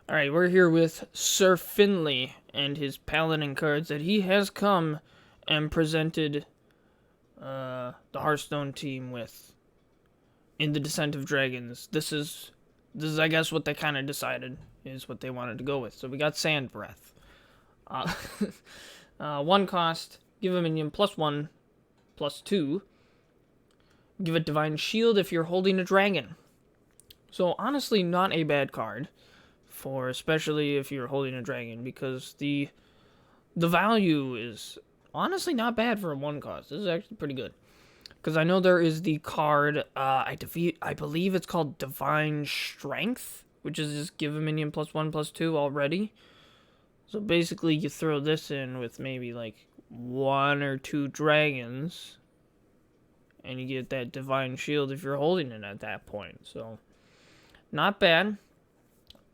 Alright, we're here with Sir Finley and his Paladin cards that he has come and presented the Hearthstone team with in the Descent of Dragons. This is I guess what they kind of decided is what they wanted to go with. So we got Sand Breath. Uh, 1 cost, give a minion +1/+2. Give it Divine Shield if you're holding a dragon. So honestly, not a bad card. For especially if you're holding a dragon, because the value is honestly not bad for a 1 cost. This is actually pretty good, because I know there is the card I believe it's called Divine Strength, which is just give a minion +1/+2 already. So basically you throw this in with maybe like 1 or 2 dragons and you get that Divine Shield if you're holding it at that point. So not bad.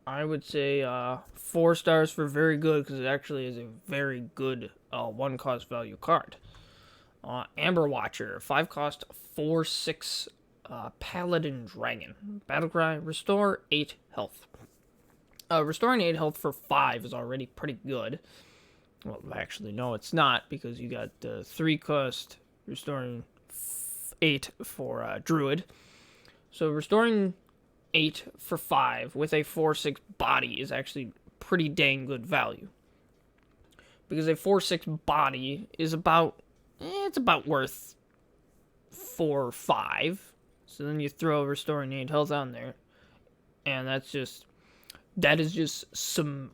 I would say 4 stars for very good, because it actually is a very good 1 cost value card. Amber Watcher, 5 cost, 4/6 Paladin Dragon. Battlecry, restore 8 health. Restoring 8 health for 5 is already pretty good. Well, actually, no, it's not, because you got 3 cost, restoring 8 for Druid. So restoring 8 for 5 with a 4/6 body is actually pretty dang good value, because a 4/6 body is about worth 4 or 5. So then you throw restoring 8 health on there, and that is just some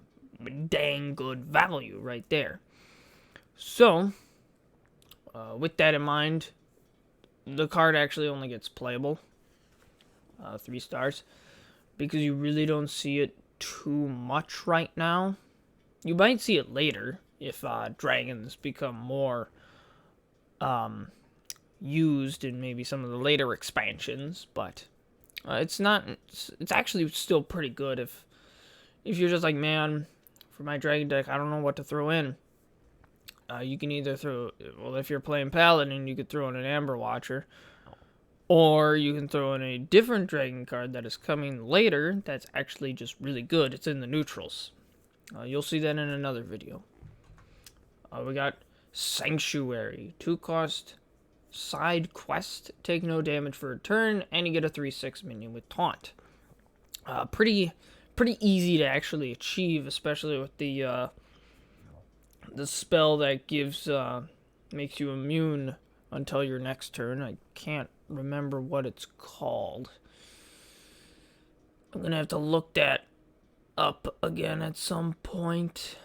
dang good value right there. So with that in mind, the card actually only gets playable 3 stars, because you really don't see it too much right now. You might see it later if dragons become more used in maybe some of the later expansions, but it's actually still pretty good if you're just like, man, for my dragon deck I don't know what to throw in. You can either throw, well, if you're playing Paladin, you could throw in an Amber Watcher, or you can throw in a different dragon card that is coming later that's actually just really good. It's in the neutrals. You'll see that in another video. We got Sanctuary. 2 cost, side quest. Take no damage for a turn, and you get a 3/6 minion with Taunt. Pretty easy to actually achieve, especially with the spell that gives makes you immune until your next turn. I can't remember what it's called. I'm gonna have to look that up again at some point,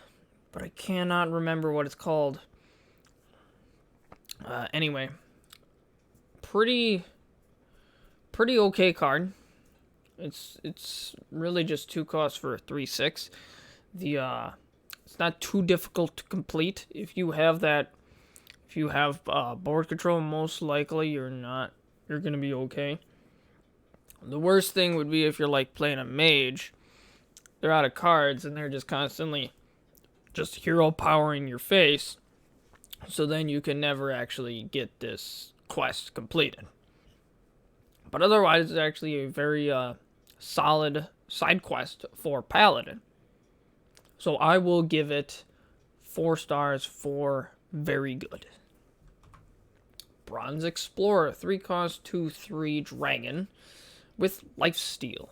but I cannot remember what it's called. Anyway, pretty okay card. It's really just 2 costs for a 3/6. It's not too difficult to complete. If you have board control, most likely you're gonna be okay. The worst thing would be if you're like playing a mage. They're out of cards and they're just constantly just hero powering your face. So then you can never actually get this quest completed. But otherwise, it's actually a very solid side quest for Paladin. So I will give it 4 stars for very good. Bronze Explorer, 3 cost, 2/3 dragon with lifesteal.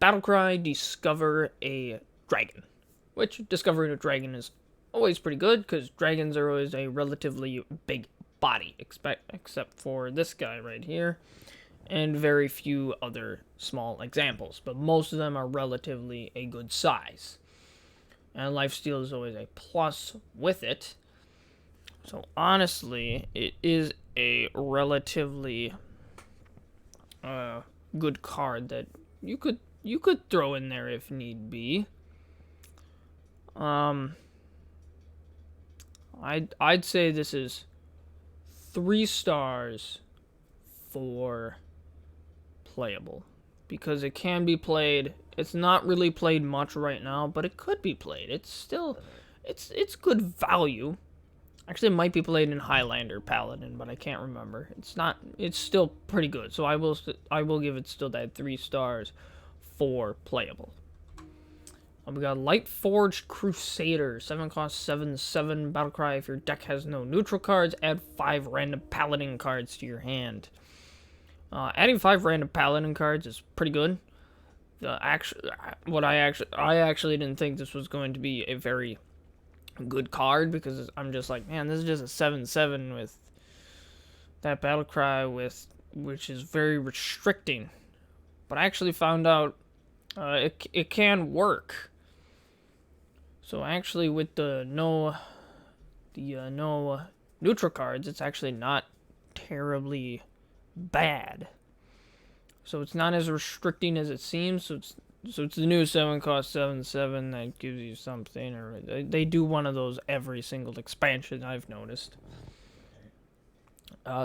Battlecry, discover a dragon. Which, discovering a dragon is always pretty good, because dragons are always a relatively big body, except for this guy right here, and very few other small examples, but most of them are relatively a good size. And lifesteal is always a plus with it. So honestly, it is a relatively good card that you could throw in there if need be. I'd say this is 3 stars for playable, because it can be played. It's not really played much right now, but it could be played. It's good value. Actually, it might be played in Highlander Paladin, but I can't remember. It's still pretty good. So I will give it still that 3 stars for playable. We got Light Forged Crusader, 7 cost, 7/7 battlecry. If your deck has no neutral cards, add 5 random Paladin cards to your hand. Adding 5 random Paladin cards is pretty good. I actually didn't think this was going to be a very good card, because I'm just like, man, this is just a 7/7 with that battlecry, which is very restricting. But I actually found out it can work. So actually, with the no neutral cards, it's actually not terribly bad. So it's not as restricting as it seems. So it's the new 7 cost 7/7 that gives you something, or they do one of those every single expansion, I've noticed.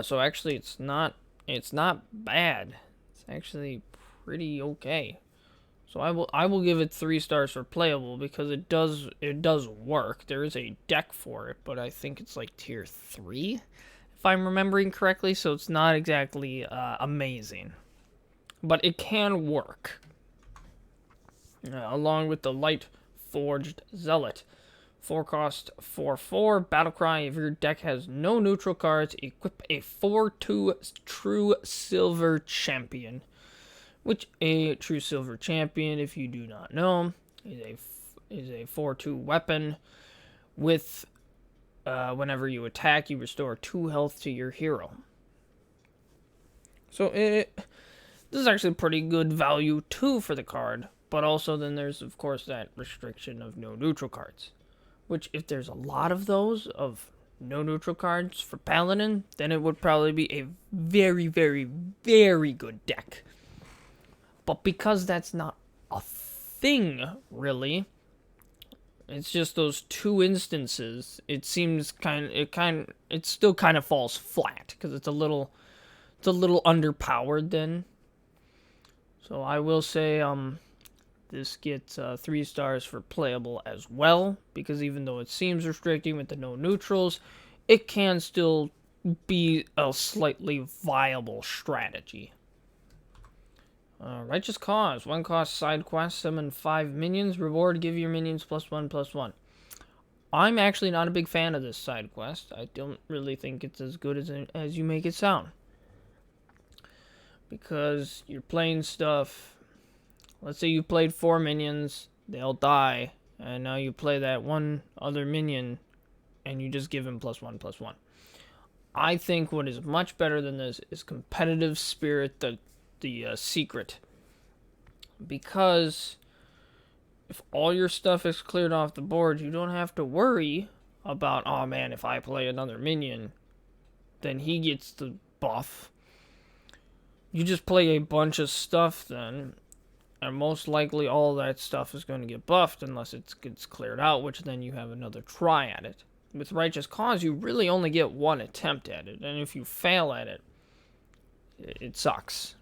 So actually, it's not bad. It's actually pretty okay. So I will give it 3 stars for playable, because it does work. There is a deck for it, but I think it's like tier 3, if I'm remembering correctly. So it's not exactly amazing, but it can work. Along with the Light Forged Zealot, 4 cost 4/4 battlecry. If your deck has no neutral cards, equip a 4/2 True Silver Champion. Which a True Silver Champion, if you do not know, is a 4/2 weapon with whenever you attack, you restore 2 health to your hero. So this is actually pretty good value too for the card, but also then there's of course that restriction of no neutral cards, which if there's a lot of those of no neutral cards for Paladin, then it would probably be a very, very, very good deck. But because that's not a thing, really, it's just those 2 instances. It seems it still kind of falls flat, because it's a little underpowered then. So I will say this gets 3 stars for playable as well, because even though it seems restricting with the no neutrals, it can still be a slightly viable strategy. Righteous Cause, 1 cost side quest, summon 5 minions, reward, give your minions +1/+1. I'm actually not a big fan of this side quest. I don't really think it's as good as you make it sound. Because you're playing stuff, let's say you played 4 minions, they'll die, and now you play that one other minion, and you just give him +1/+1. I think what is much better than this is Competitive Spirit, the secret, because if all your stuff is cleared off the board, you don't have to worry about, oh man, if I play another minion, then he gets the buff. You just play a bunch of stuff then, and most likely all that stuff is going to get buffed unless it gets cleared out, which then you have another try at it. With Righteous Cause, you really only get 1 attempt at it, and if you fail at it, it sucks.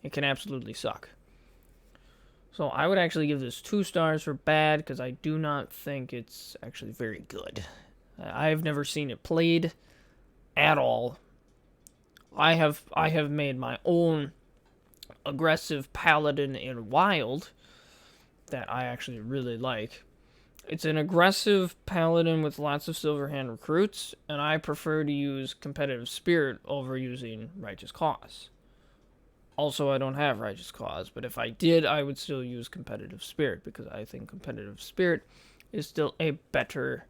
It can absolutely suck. So I would actually give this 2 stars for bad, because I do not think it's actually very good. I've never seen it played at all. I have made my own aggressive Paladin in Wild that I actually really like. It's an aggressive Paladin with lots of Silverhand recruits, and I prefer to use Competitive Spirit over using Righteous Cause. Also, I don't have Righteous Cause, but if I did, I would still use Competitive Spirit, because I think Competitive Spirit is still a better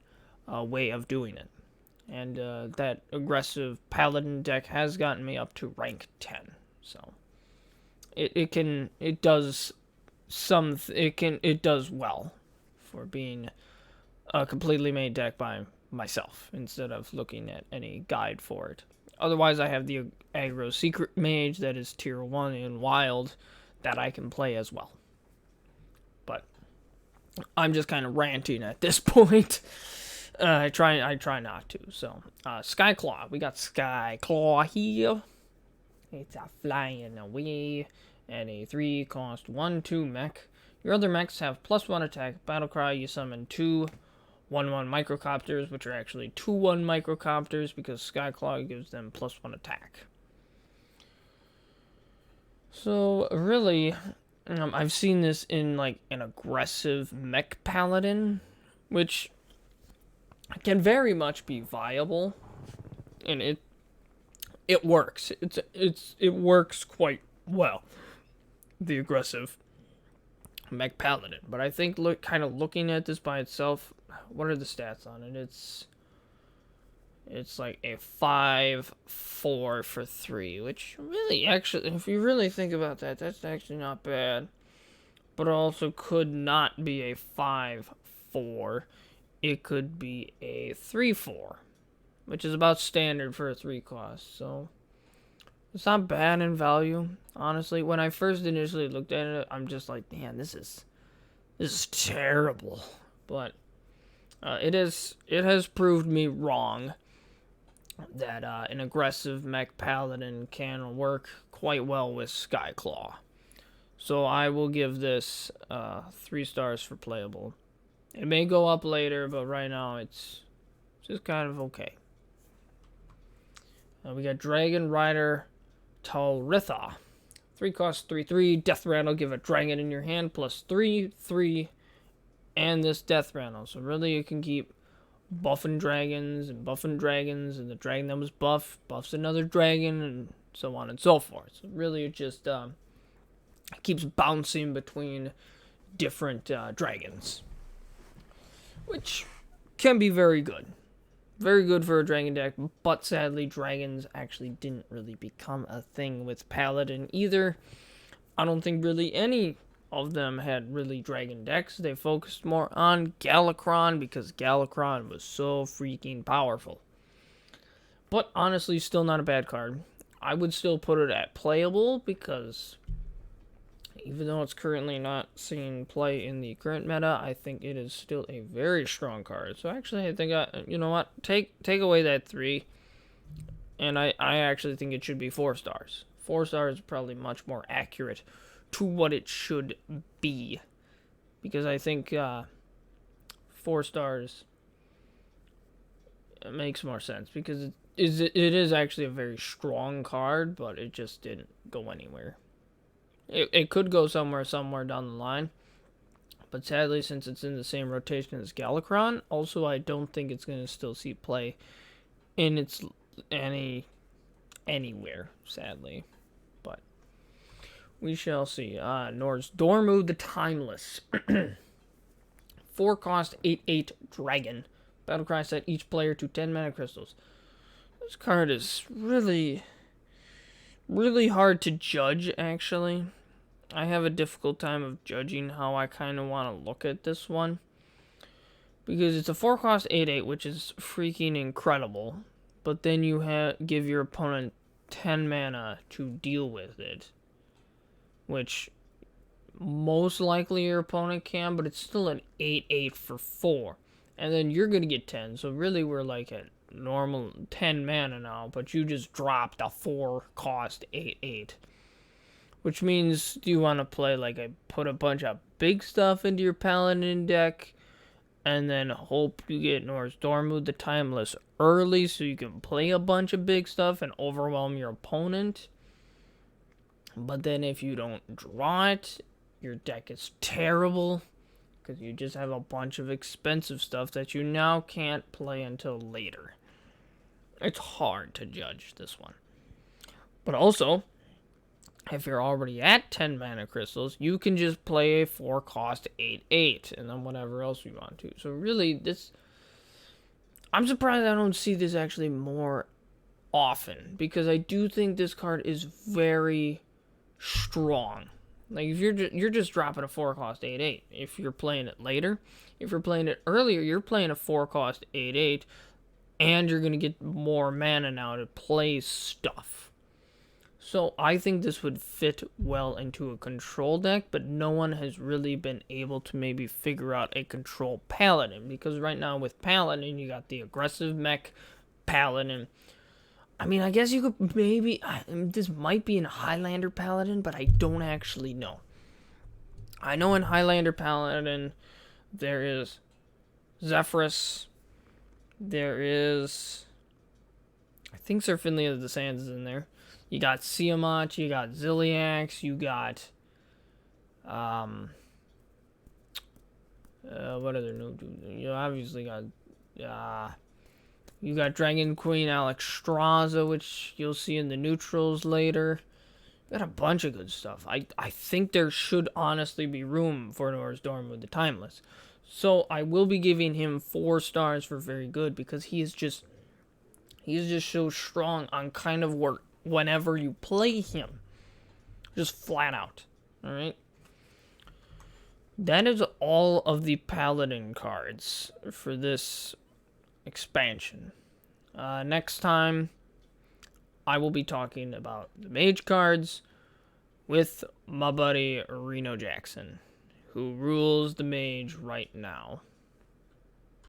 way of doing it. And that aggressive Paladin deck has gotten me up to rank 10. So it does well for being a completely made deck by myself, instead of looking at any guide for it. Otherwise, I have the aggro secret mage that is tier 1 in Wild that I can play as well. But I'm just kind of ranting at this point. I try not to. So, Skyclaw. We got Skyclaw here. It's a flying away. And a 3 cost 1/2 mech. Your other mechs have +1 attack. Battlecry, you summon 2 1/1 microcopters, which are actually 2/1 microcopters, because Skyclaw gives them +1 attack. So, really, I've seen this in like an aggressive mech paladin, which can very much be viable, and it works. It works quite well. The aggressive mech paladin, but I think kind of looking at this by itself, what are the stats on it? It's like a 5/4 for 3, which really, actually, if you really think about that, that's actually not bad. But it also could not be a 5/4. It could be a 3/4, which is about standard for a 3 cost. So it's not bad in value, honestly. When I first initially looked at it, I'm just like, man, this is terrible. But it has proved me wrong that an aggressive mech paladin can work quite well with Skyclaw. So I will give this 3 stars for playable. It may go up later, but right now it's just kind of okay. We got Dragon Rider Talritha. 3 cost 3/3. Death Rattle, give a dragon in your hand plus 3/3. And this Death Rattle. So really you can keep buffing dragons, and the dragon that was buffs another dragon, and so on and so forth. So really it just keeps bouncing between different dragons, which can be very good. Very good for a dragon deck, but sadly dragons actually didn't really become a thing with Paladin either. I don't think really any of them had really dragon decks. They focused more on Galakron because Galakron was so freaking powerful. But honestly, still not a bad card. I would still put it at playable because even though it's currently not seeing play in the current meta, I think it is still a very strong card. So actually, I think, you know what, take away that 3, and I actually think it should be 4 stars. 4 stars is probably much more accurate to what it should be, because I think 4 stars makes more sense, because it is actually a very strong card, but it just didn't go anywhere. It could go somewhere down the line, but sadly, since it's in the same rotation as Galakron, also I don't think it's going to still see play in anywhere, sadly. But we shall see. Nor's Dormu the Timeless. 4 cost 8/8 dragon. Battlecry set each player to 10 mana crystals. This card is really hard to judge, actually. I have a difficult time of judging how I kind of want to look at this one, because it's a 4 cost 8/8, which is freaking incredible, but then you give your opponent 10 mana to deal with it, which most likely your opponent can, but it's still an 8/8 for 4, and then you're going to get 10, so really we're like at normal 10 mana now, but you just dropped a 4 cost 8/8. Which means, do you want to play put a bunch of big stuff into your Paladin deck, and then hope you get Nor's Dormu the Timeless early so you can play a bunch of big stuff and overwhelm your opponent? But then if you don't draw it, your deck is terrible, because you just have a bunch of expensive stuff that you now can't play until later. It's hard to judge this one. But also, if you're already at 10 mana crystals, you can just play a 4 cost 8/8, and then whatever else you want to. So really, I'm surprised I don't see this actually more often, because I do think this card is very strong. Like, if you're just dropping a 4 cost 8/8. If you're playing it later, if you're playing it earlier, you're playing a 4 cost 8/8, and you're going to get more mana now to play stuff. So I think this would fit well into a control deck, but no one has really been able to maybe figure out a control Paladin, because right now with Paladin, you got the aggressive mech Paladin. I mean, I guess you could maybe, this might be in Highlander Paladin, but I don't actually know. I know in Highlander Paladin, there is Zephyrus, there is, I think Sir Finley of the Sands is in there. You got Siamat, you got Ziliax, you got What other new? You obviously got. You got Dragon Queen Alexstrasza, which you'll see in the neutrals later. Got a bunch of good stuff. I think there should honestly be room for Norris Dorm with the Timeless. So I will be giving him 4 stars for very good because he's just so strong on kind of work whenever you play him. Just flat out. Alright? That is all of the Paladin cards for this expansion. Next time, I will be talking about the Mage cards with my buddy Reno Jackson, who rules the Mage right now.